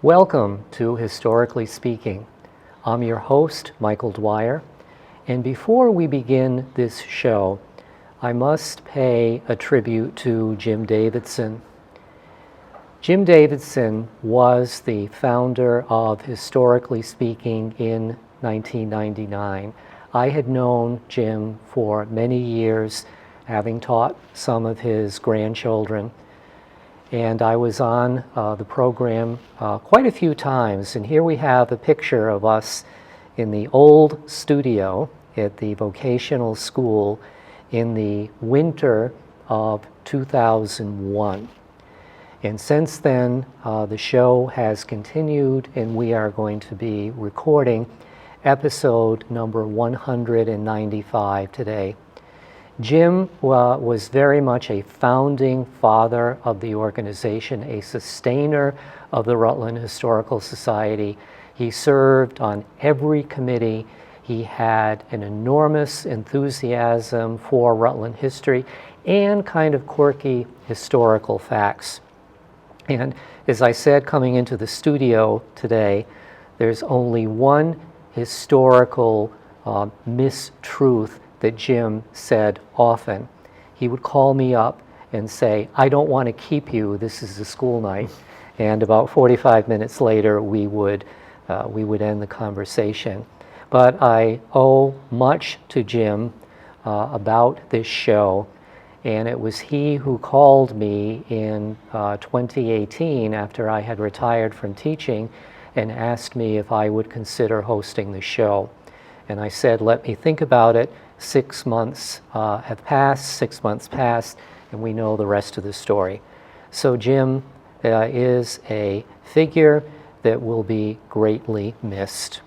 Welcome to Historically Speaking. I'm your host, Michael Dwyer, and before we begin this show, I must pay a tribute to Jim Davidson. Jim Davidson was the founder of Historically Speaking in 1999. I had known Jim for many years, having taught some of his grandchildren. And I was on the program quite a few times. And here we have a picture of us in the old studio at the vocational school in the winter of 2001. And since then, the show has continued, and we are going to be recording episode number 195 today. Jim was very much a founding father of the organization, a sustainer of the Rutland Historical Society. He served on every committee. He had an enormous enthusiasm for Rutland history and kind of quirky historical facts. And as I said, coming into the studio today, there's only one historical mistruth that Jim said often. He would call me up and say, "I don't want to keep you, this is a school night." And about 45 minutes later, we would end the conversation. But I owe much to Jim about this show. And it was he who called me in 2018 after I had retired from teaching and asked me if I would consider hosting the show. And I said, let me think about it. 6 months have passed, 6 months passed, and we know the rest of the story. So Jim is a figure that will be greatly missed.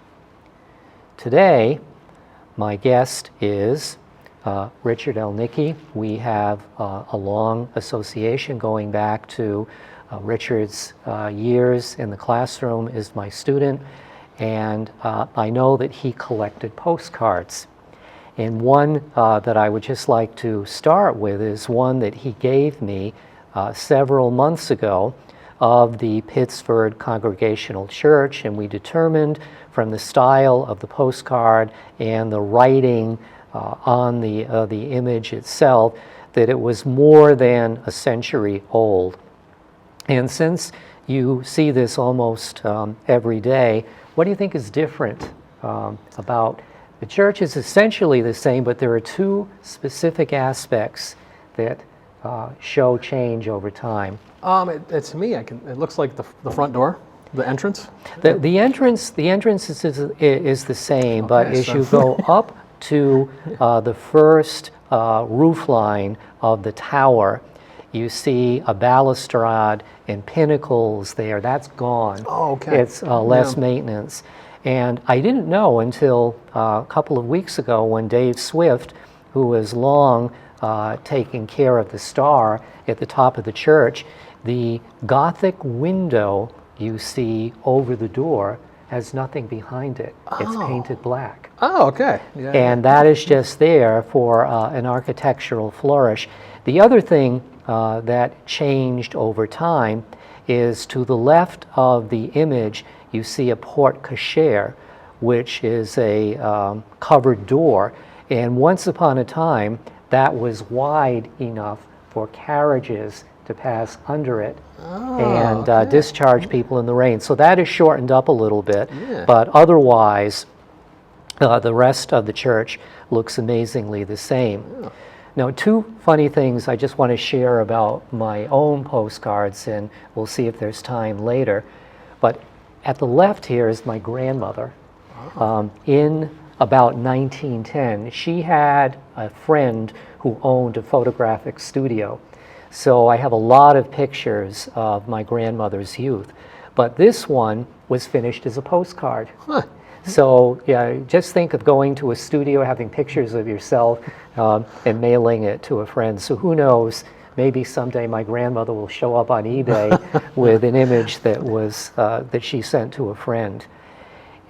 Today, my guest is Richard Elnicki. We have a long association going back to Richard's years in the classroom as my student, and I know that he collected postcards. And one that I would just like to start with is one that he gave me several months ago of the Pittsford Congregational Church, and we determined from the style of the postcard and the writing on the image itself that it was more than a century old. And since you see this almost every day, what do you think is different about the church? Is essentially the same, but there are two specific aspects that show change over time. To me, it looks like the front door, the entrance. The entrance is the same, okay, but as you go up to the first roof line of the tower, you see a balustrade and pinnacles there. That's gone. Oh, okay. It's less maintenance. And I didn't know until a couple of weeks ago when Dave Swift, who was long taking care of the star at the top of the church, the Gothic window you see over the door has nothing behind it. Oh. It's painted black. Oh, okay. Yeah, and that is just there for an architectural flourish. The other thing that changed over time is to the left of the image, you see a porte cochere, which is a covered door. And once upon a time, that was wide enough for carriages to pass under it and discharge people in the rain. So that is shortened up a little bit, but otherwise, the rest of the church looks amazingly the same. Yeah. Now, two funny things I just want to share about my own postcards, and we'll see if there's time later. But at the left here is my grandmother. In about 1910, she had a friend who owned a photographic studio. So I have a lot of pictures of my grandmother's youth. But this one was finished as a postcard. Huh. So yeah, just think of going to a studio, having pictures of yourself, and mailing it to a friend. So who knows, maybe someday my grandmother will show up on eBay with an image that was that she sent to a friend.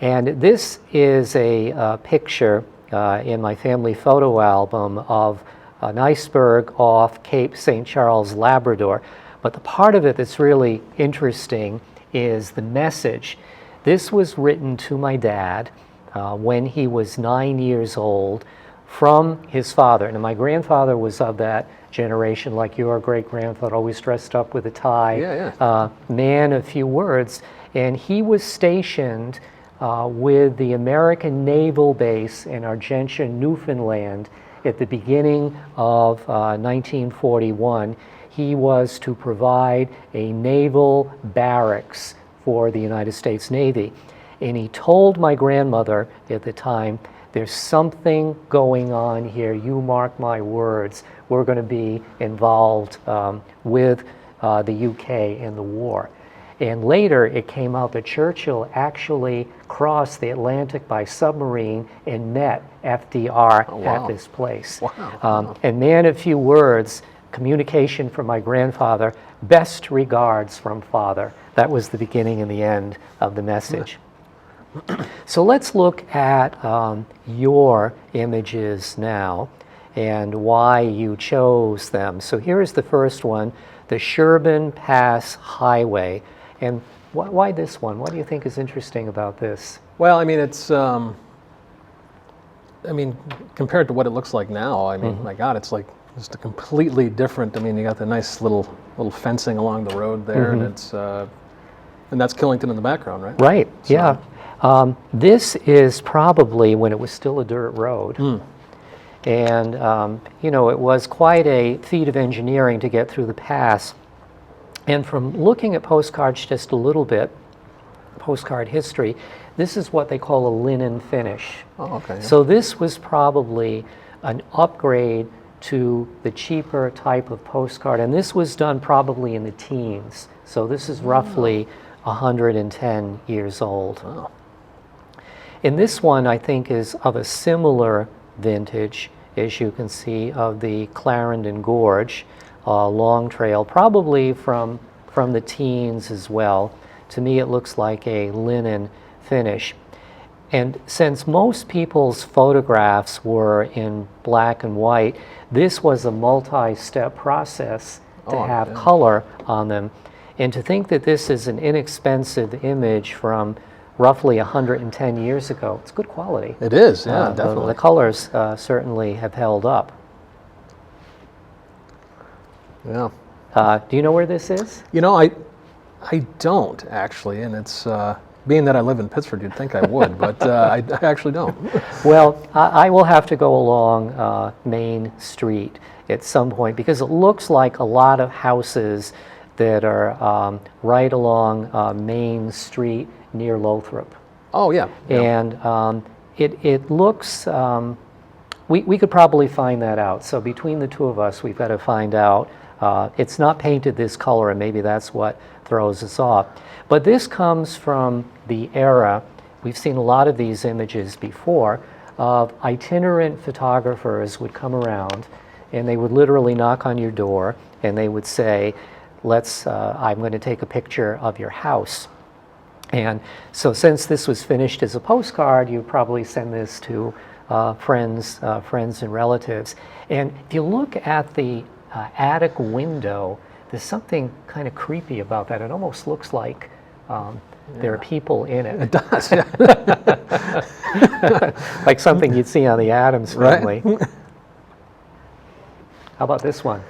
And this is a picture in my family photo album of an iceberg off Cape St. Charles, Labrador. But the part of it that's really interesting is the message. This was written to my dad when he was 9 years old from his father. Now, my grandfather was of that generation, like your great-grandfather, always dressed up with a tie, man of few words, and he was stationed with the American Naval Base in Argentia, Newfoundland, at the beginning of 1941. He was to provide a naval barracks for the United States Navy. And he told my grandmother at the time, there's something going on here, you mark my words, we're going to be involved with the UK in the war. And later it came out that Churchill actually crossed the Atlantic by submarine and met FDR at this place. And man of few words, communication from my grandfather, best regards from father. That was the beginning and the end of the message. So let's look at your images now and why you chose them. So here's the first one, the Sherburne Pass Highway. And why this one? What do you think is interesting about this? Well, I mean, it's, compared to what it looks like now, I mean, my God, it's like just a completely different, I mean, you got the nice little fencing along the road there, and it's, and that's Killington in the background, right? Right, so. Yeah. This is probably when it was still a dirt road. And, you know, it was quite a feat of engineering to get through the pass. And from looking at postcards just a little bit, postcard history, this is what they call a linen finish. Oh, okay. Yeah. So this was probably an upgrade to the cheaper type of postcard. And this was done probably in the teens. So this is roughly 110 years old. Oh. And this one, I think, is of a similar vintage, as you can see, of the Clarendon Gorge long trail, probably from the teens as well. To me, it looks like a linen finish. And since most people's photographs were in black and white, this was a multi-step process to have color on them. And to think that this is an inexpensive image from roughly 110 years ago, it's good quality. It is, yeah, definitely. The colors certainly have held up. Yeah. Do you know where this is? You know, I don't actually, and it's being that I live in Pittsford, you'd think I would, but I actually don't. Well, I will have to go along Main Street at some point because it looks like a lot of houses that are right along Main Street near Lothrop. Oh, yeah. And it looks, we could probably find that out. So between the two of us, we've got to find out. It's not painted this color, and maybe that's what throws us off. But this comes from the era, we've seen a lot of these images before, of itinerant photographers would come around, and they would literally knock on your door, and they would say, I'm going to take a picture of your house. And so since this was finished as a postcard, you probably send this to friends and relatives. And if you look at the attic window, there's something kind of creepy about that. It almost looks like there are people in it. It does, yeah. Like something you'd see on the Addams Family. Right? How about this one?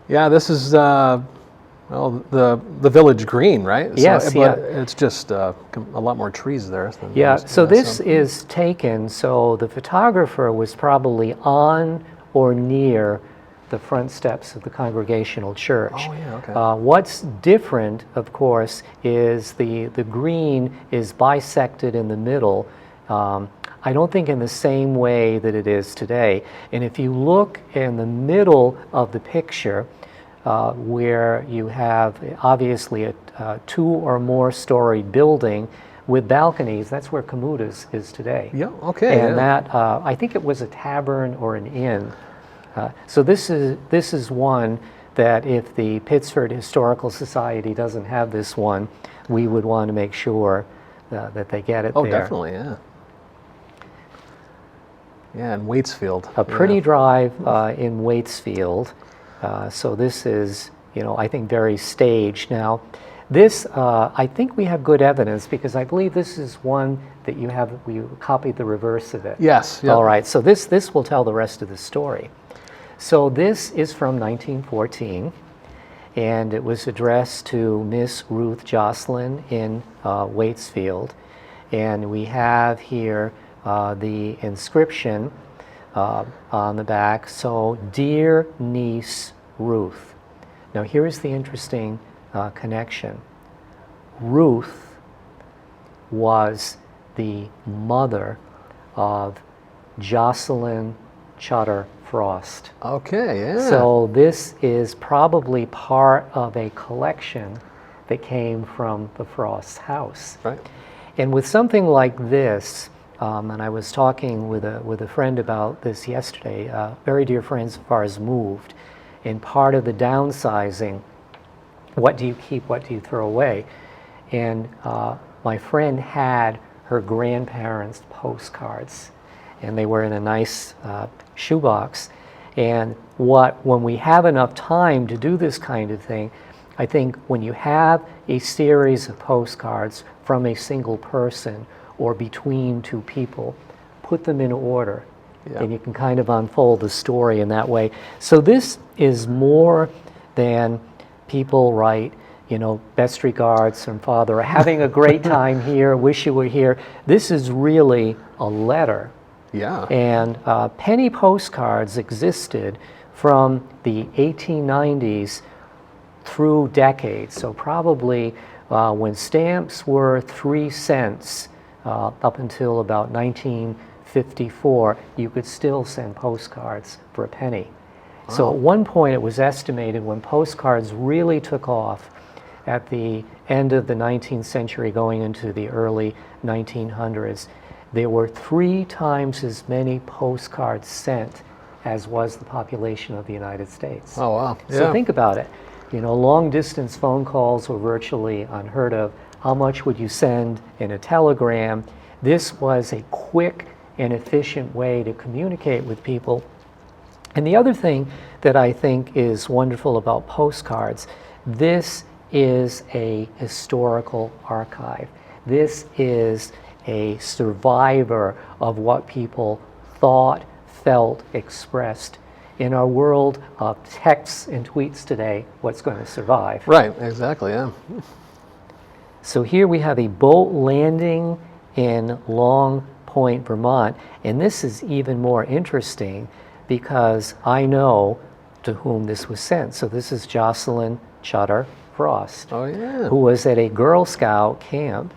Yeah, this is well, the village green, right? Yes, so, but it's just a lot more trees there. Than so this is taken, so the photographer was probably on or near the front steps of the Congregational Church. Oh, yeah, okay. What's different, of course, is the green is bisected in the middle. I don't think in the same way that it is today. And if you look in the middle of the picture, where you have obviously a 2 or more story building with balconies, that's where Kamuta's is today. Yeah, okay. And that, I think it was a tavern or an inn. So this is one that if the Pittsford Historical Society doesn't have this one, we would want to make sure that they get it there. Oh, definitely, yeah. Yeah, in Waitsfield. A pretty drive in Waitsfield. So this is, I think very staged. Now, This, I think we have good evidence because I believe this is one that we copied the reverse of it. Yes. Yep. All right, so this will tell the rest of the story. So this is from 1914, and it was addressed to Miss Ruth Jocelyn in Waitsfield. And we have here the inscription on the back, so "Dear niece Ruth." Now here's the interesting connection. Ruth was the mother of Jocelyn Chutter Frost. Okay, yeah. So this is probably part of a collection that came from the Frost's house. Right. And with something like this, and I was talking with a friend about this yesterday, very dear friends of ours moved, and part of the downsizing, what do you keep, what do you throw away? And my friend had her grandparents' postcards, and they were in a nice shoebox. And when we have enough time to do this kind of thing, I think when you have a series of postcards from a single person or between two people, put them in order, and you can kind of unfold the story in that way. So this is more than people write, best regards from father, having a great time here, wish you were here. This is really a letter. Yeah. And penny postcards existed from the 1890s through decades. So probably when stamps were 3 cents up until about 1954, you could still send postcards for a penny. Wow. So at one point it was estimated when postcards really took off at the end of the 19th century going into the early 1900s, there were 3 times as many postcards sent as was the population of the United States. Oh, wow. Yeah. So think about it. Long distance phone calls were virtually unheard of. How much would you send in a telegram? This was a quick and efficient way to communicate with people. And the other thing that I think is wonderful about postcards, this is a historical archive. This is a survivor of what people thought, felt, expressed. In our world of texts and tweets today, what's going to survive? Right, exactly, yeah. So here we have a boat landing in Long Point, Vermont, and this is even more interesting because I know to whom this was sent. So this is Jocelyn Chutter Frost, who was at a Girl Scout camp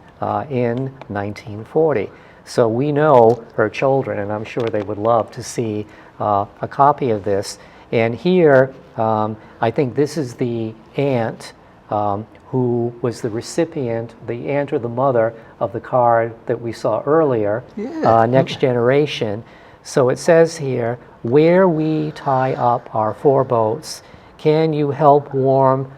in 1940. So we know her children, and I'm sure they would love to see a copy of this. And here, I think this is the aunt who was the recipient, the aunt or the mother of the card that we saw earlier, Next Generation. So it says here, "Where we tie up our 4 boats, can you help warm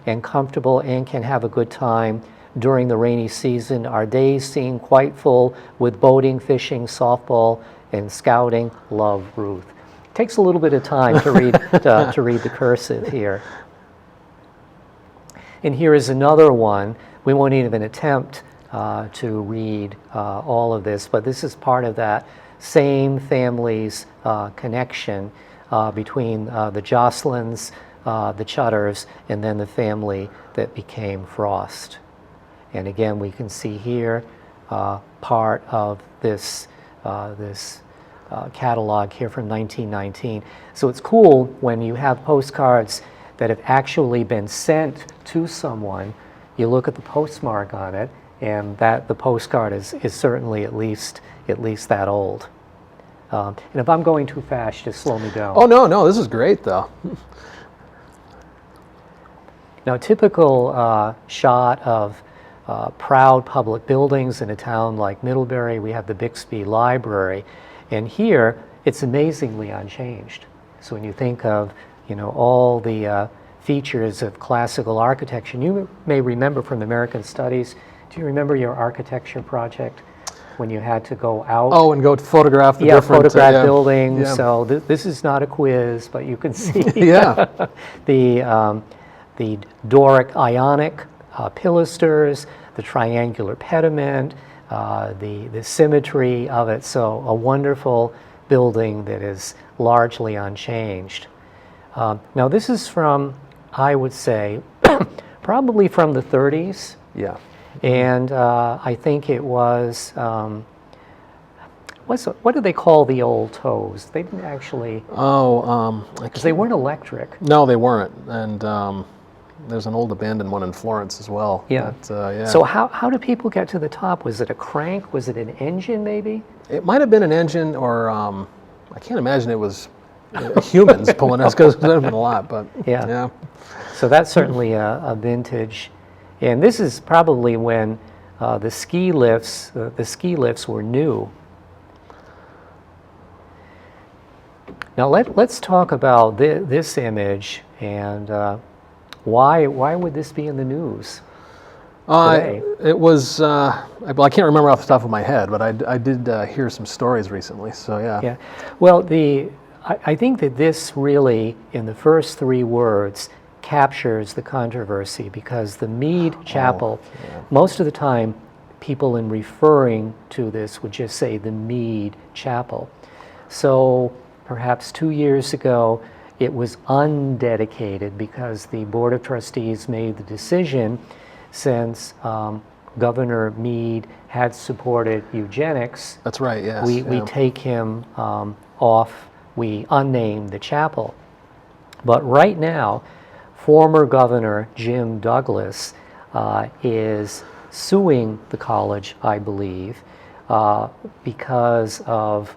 and comfortable and can have a good time during the rainy season? Our days seem quite full with boating, fishing, softball, and scouting. Love, Ruth." It takes a little bit of time to read to read the cursive here. And here is another one. We won't even attempt to read all of this, but this is part of that same family's connection between the Jocelyns, the Chutters, and then the family that became Frost. And again, we can see here part of this catalog here from 1919. So it's cool when you have postcards that have actually been sent to someone. You look at the postmark on it, and that the postcard is certainly at least that old. And if I'm going too fast, just slow me down. Oh, no, this is great, though. Now, typical shot of proud public buildings in a town like Middlebury, we have the Bixby Library, and here it's amazingly unchanged. So when you think of all the features of classical architecture, you may remember from the American Studies. Do you remember your architecture project when you had to go out? Oh, and go photograph the different photograph buildings. Yeah. So this is not a quiz, but you can see Yeah. the Doric Ionic pilasters, the triangular pediment, the symmetry of it. So a wonderful building that is largely unchanged. Now this is from, I would say, probably from the 30s. Yeah. And I think it was, what do they call the old tows? They didn't actually, because they weren't electric. No, they weren't. And there's an old abandoned one in Florence as well. Yeah. But, yeah. So how do people get to the top? Was it a crank? Was it an engine maybe? It might have been an engine, or I can't imagine it was humans pulling us, because there have been a lot. But yeah. So that's certainly a vintage. And this is probably when the ski lifts were new. Now let's talk about this image, and why would this be in the news today? It was, well, I can't remember off the top of my head, but I did hear some stories recently, so yeah. Yeah, well, I think that this really, in the first three words, captures the controversy, because the Mead Chapel, most of the time, people in referring to this would just say the Mead Chapel. So perhaps 2 years ago, it was undedicated because the Board of Trustees made the decision, since Governor Mead had supported eugenics. That's right, yes. We take him off, we unname the chapel. But right now, former Governor Jim Douglas is suing the college, I believe, because of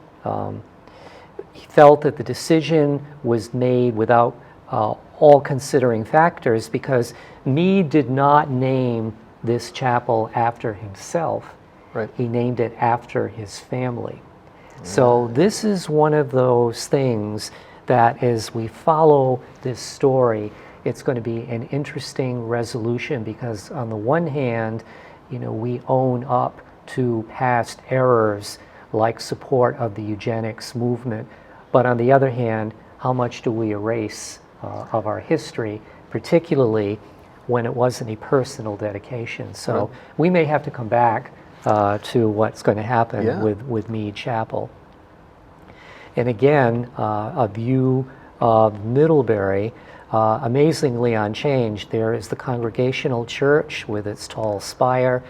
he felt that the decision was made without all considering factors, because Mead did not name this chapel after himself. Right. He named it after his family. So this is one of those things that, as we follow this story, it's going to be an interesting resolution, because on the one hand, we own up to past errors like support of the eugenics movement, but on the other hand, how much do we erase of our history, particularly when it wasn't a personal dedication? So we may have to come back to what's going to happen with Mead Chapel. And again, a view of Middlebury, amazingly unchanged. There is the Congregational Church with its tall spire,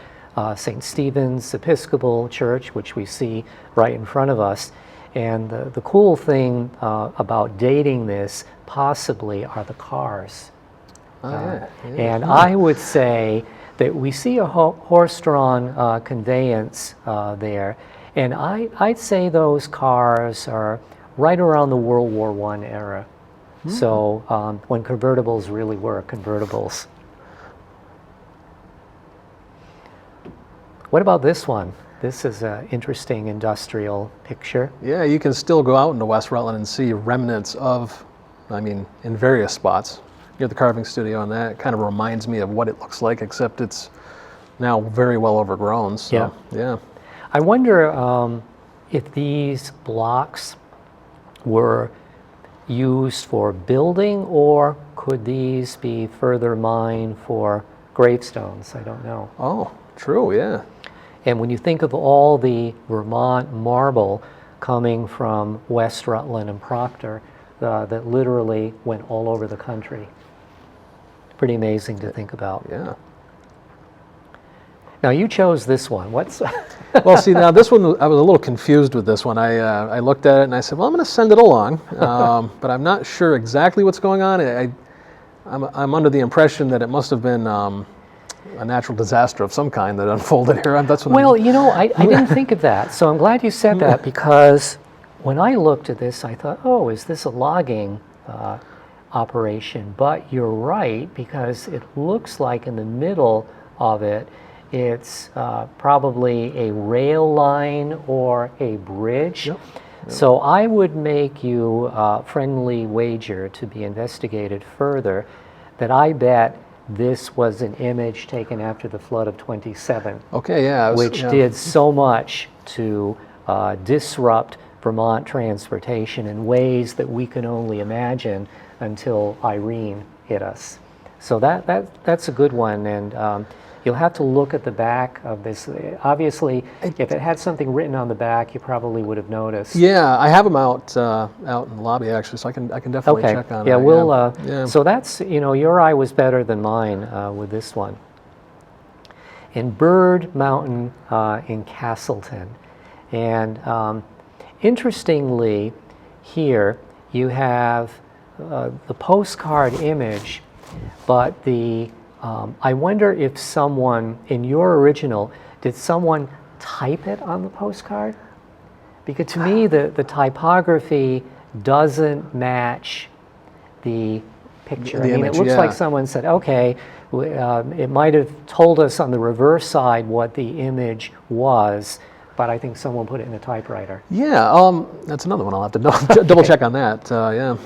St. Stephen's Episcopal Church, which we see right in front of us. And the cool thing about dating this possibly are the cars. And I would say that we see a horse-drawn conveyance there, and I'd say those cars are right around the World War I era. So when convertibles really were convertibles. What about this one? This is an interesting industrial picture. Yeah, you can still go out into West Rutland and see remnants of, in various spots. You have the carving studio on that. It kind of reminds me of what it looks like, except it's now very well overgrown. So, yeah. I wonder if these blocks were used for building, or could these be further mined for gravestones? I don't know. Oh, true, yeah. And when you think of all the Vermont marble coming from West Rutland and Proctor, that literally went all over the country. Pretty amazing to think about. Yeah. Now you chose this one. What's? Well, see, now this one, I was a little confused with this one. I looked at it and I said, well, I'm going to send it along, but I'm not sure exactly what's going on. I'm under the impression that it must have been a natural disaster of some kind that unfolded here. That's what I didn't think of that, so I'm glad you said that, because when I looked at this, I thought, oh, is this a logging operation? But you're right, because it looks like in the middle of it, it's probably a rail line or a bridge. Yep. So I would make you a friendly wager to be investigated further that I bet this was an image taken after the flood of 27. Okay, yeah. Which did so much to disrupt Vermont transportation in ways that we can only imagine until Irene hit us. So that's a good one, and you'll have to look at the back of this. Obviously, if it had something written on the back, you probably would have noticed. Yeah, I have them out in the lobby actually, so I can definitely Okay. check on Yeah, it. we'll. Yeah. So that's, your eye was better than mine with this one. In Bird Mountain in Castleton, and interestingly, here you have the postcard image, but I wonder if someone, in your original, did someone type it on the postcard? Because to me, the typography doesn't match the picture. The image, it looks yeah. like someone said, okay, it might have told us on the reverse side what the image was, but I think someone put it in a typewriter. Yeah, that's another one I'll have to double check on that. Yeah.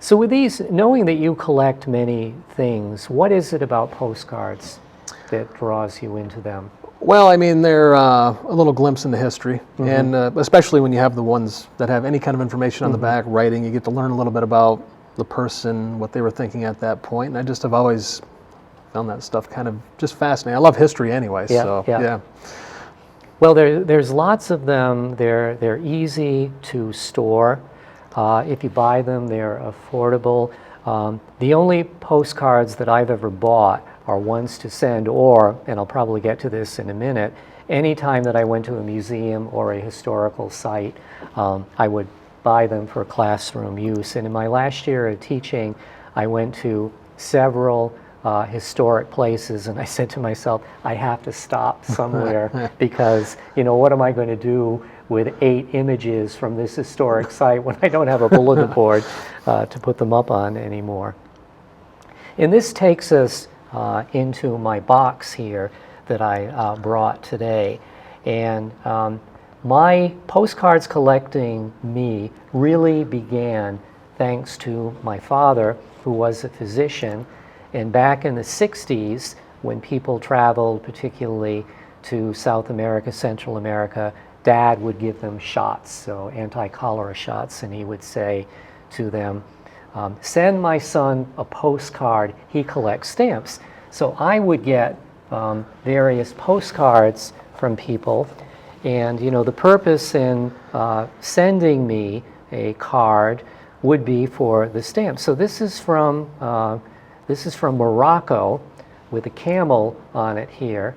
So with these, knowing that you collect many things, what is it about postcards that draws you into them? Well, I mean, they're a little glimpse into history, and especially when you have the ones that have any kind of information on the back, writing, you get to learn a little bit about the person, what they were thinking at that point, and I just have always found that stuff kind of just fascinating. I love history anyway, so yeah. Well, there's lots of them. They're easy to store. If you buy them, they're affordable. The only postcards that I've ever bought are ones to send, or, and I'll probably get to this in a minute, anytime that I went to a museum or a historical site, I would buy them for classroom use. And in my last year of teaching, I went to several historic places, and I said to myself, I have to stop somewhere because, what am I going to do with 8 images from this historic site when I don't have a bulletin board to put them up on anymore. And this takes us into my box here that I brought today. And my postcards collecting me really began thanks to my father, who was a physician. And back in the 60s, when people traveled, particularly to South America, Central America, Dad would give them shots, so anti-cholera shots, and he would say to them, send my son a postcard, he collects stamps. So I would get various postcards from people, and the purpose in sending me a card would be for the stamp. So this is from Morocco with a camel on it here.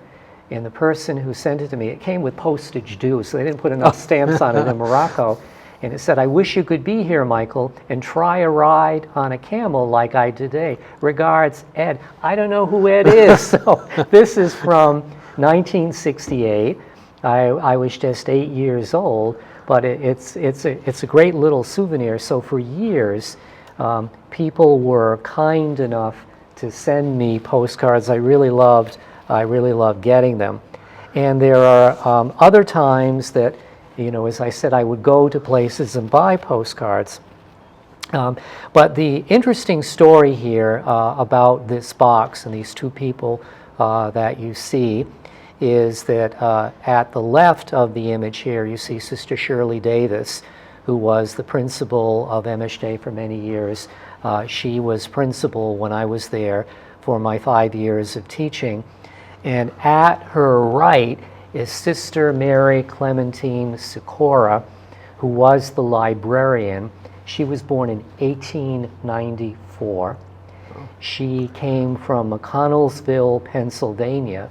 And the person who sent it to me, it came with postage due, so they didn't put enough stamps on it in Morocco. And it said, I wish you could be here, Michael, and try a ride on a camel like I did today. Regards, Ed. I don't know who Ed is. So this is from 1968. I was just 8 years old, but it's a great little souvenir. So for years, people were kind enough to send me postcards. I really loved getting them. And there are other times that, as I said, I would go to places and buy postcards. But the interesting story here about this box and these 2 people that you see is that at the left of the image here, you see Sister Shirley Davis, who was the principal of MSJ for many years. She was principal when I was there for my 5 years of teaching. And at her right is Sister Mary Clementine Sikora, who was the librarian. She was born in 1894. She came from McConnellsville, Pennsylvania.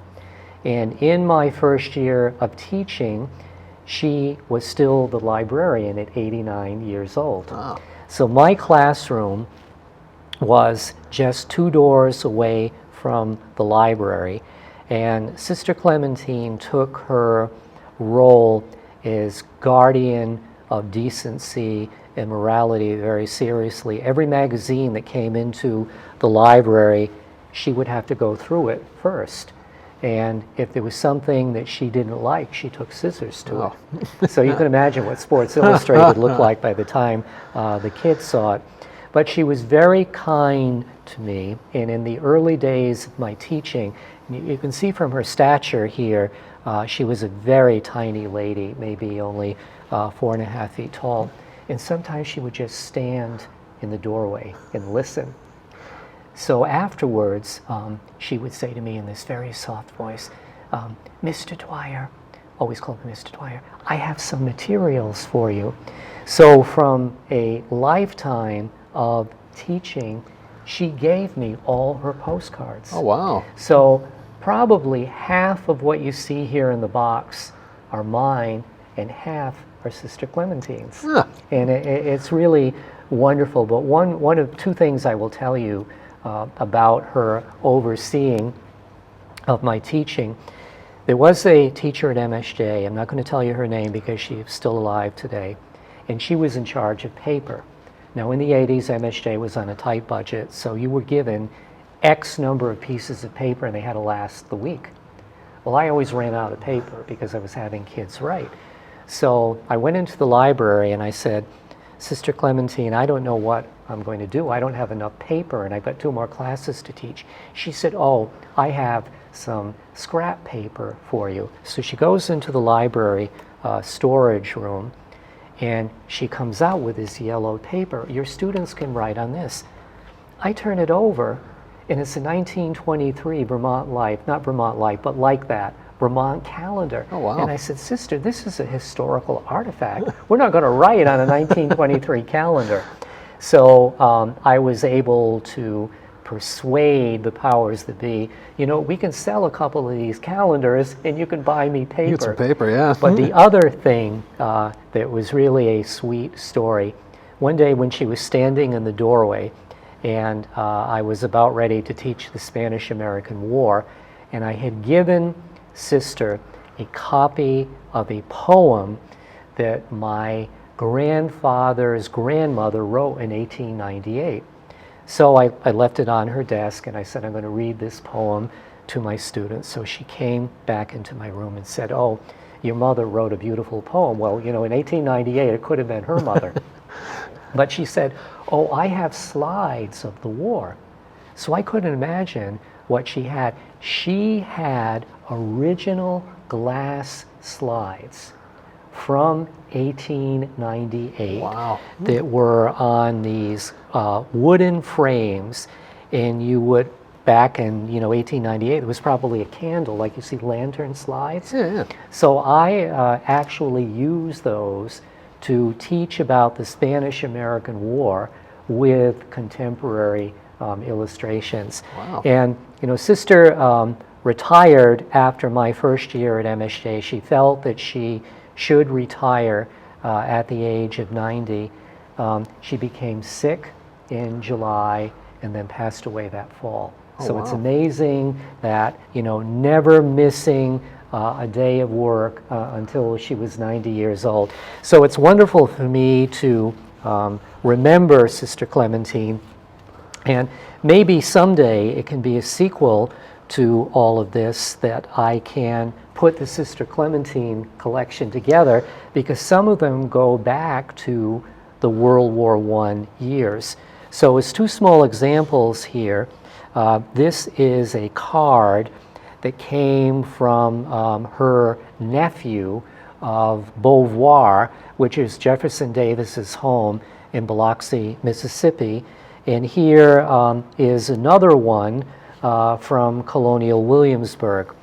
And in my first year of teaching, she was still the librarian at 89 years old. Wow. So my classroom was just 2 doors away from the library. And Sister Clementine took her role as guardian of decency and morality very seriously. Every magazine that came into the library, she would have to go through it first. And if there was something that she didn't like, she took scissors to it. So you can imagine what Sports Illustrated looked like by the time the kids saw it. But she was very kind to me, and in the early days of my teaching, you can see from her stature here, she was a very tiny lady, maybe only 4.5 feet tall. And sometimes she would just stand in the doorway and listen. So afterwards, she would say to me in this very soft voice, Mr. Dwyer, always called me Mr. Dwyer, I have some materials for you. So from a lifetime of teaching, she gave me all her postcards. Oh, wow. So probably half of what you see here in the box are mine, and half are Sister Clementine's. Huh. And it's really wonderful. But one of two things I will tell you about her overseeing of my teaching. There was a teacher at MSJ, I'm not going to tell you her name because she is still alive today, and she was in charge of paper. Now in the 80s, MSJ was on a tight budget, so you were given X number of pieces of paper and they had to last the week. Well, I always ran out of paper because I was having kids write. So I went into the library and I said, Sister Clementine, I don't know what I'm going to do. I don't have enough paper and I've got 2 more classes to teach. She said, oh, I have some scrap paper for you. So she goes into the library storage room and she comes out with this yellow paper. Your students can write on this. I turn it over and it's a 1923 Vermont Life, not Vermont Life, but like that, Vermont calendar. Oh, wow. And I said, Sister, this is a historical artifact. We're not going to write on a 1923 calendar. So I was able to persuade the powers that be, you know, we can sell a couple of these calendars and you can buy me paper. Get some paper, yeah. But the other thing that was really a sweet story, one day when she was standing in the doorway and I was about ready to teach the Spanish-American War, and I had given Sister a copy of a poem that my grandfather's grandmother wrote in 1898. So I left it on her desk and I said, I'm going to read this poem to my students. So she came back into my room and said, oh, your mother wrote a beautiful poem. Well, you know, in 1898 it could have been her mother. But she said, oh, I have slides of the war. So I couldn't imagine what she had. She had original glass slides from 1898. Wow. That were on these wooden frames, and you would, back in 1898, it was probably a candle, like you see lantern slides. Yeah. So I actually used those to teach about the Spanish-American War with contemporary illustrations. Wow. And Sister retired after my first year at MSJ. She felt that she should retire at the age of 90. She became sick in July and then passed away that fall. Oh, so it's wow. amazing that, never missing a day of work until she was 90 years old. So it's wonderful for me to remember Sister Clementine, and maybe someday it can be a sequel to all of this, that I can put the Sister Clementine collection together, because some of them go back to the World War I years. So as 2 small examples here, this is a card that came from her nephew of Beauvoir, which is Jefferson Davis's home in Biloxi, Mississippi. And here is another one from Colonial Williamsburg.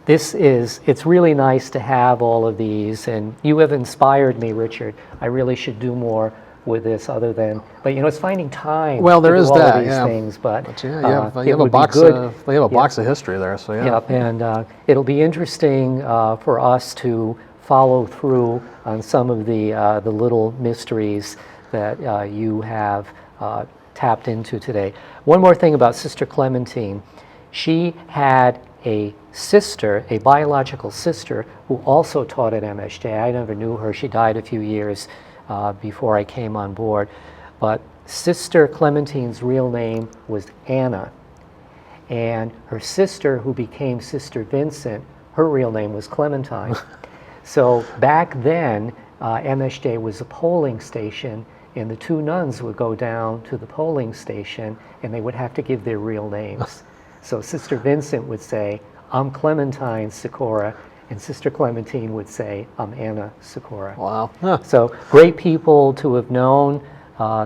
It's really nice to have all of these, and you have inspired me, Richard. I really should do more with this, but it's finding time. Well, there to do is all that, of these yeah. things, but yeah, you it have a would box. be good. They have a box of history there, so yeah. Yep, and it'll be interesting for us to follow through on some of the little mysteries that you have tapped into today. One more thing about Sister Clementine. She had a sister, a biological sister, who also taught at MSJ. I never knew her. She died a few years before I came on board. But Sister Clementine's real name was Anna. And her sister, who became Sister Vincent, her real name was Clementine. So back then, MSJ was a polling station, and the 2 nuns would go down to the polling station and they would have to give their real names. So Sister Vincent would say, I'm Clementine Sikora, and Sister Clementine would say, I'm Anna Sikora. Wow. Huh. So great people to have known.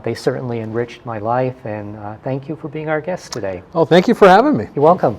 They certainly enriched my life, and thank you for being our guest today. Oh, thank you for having me. You're welcome.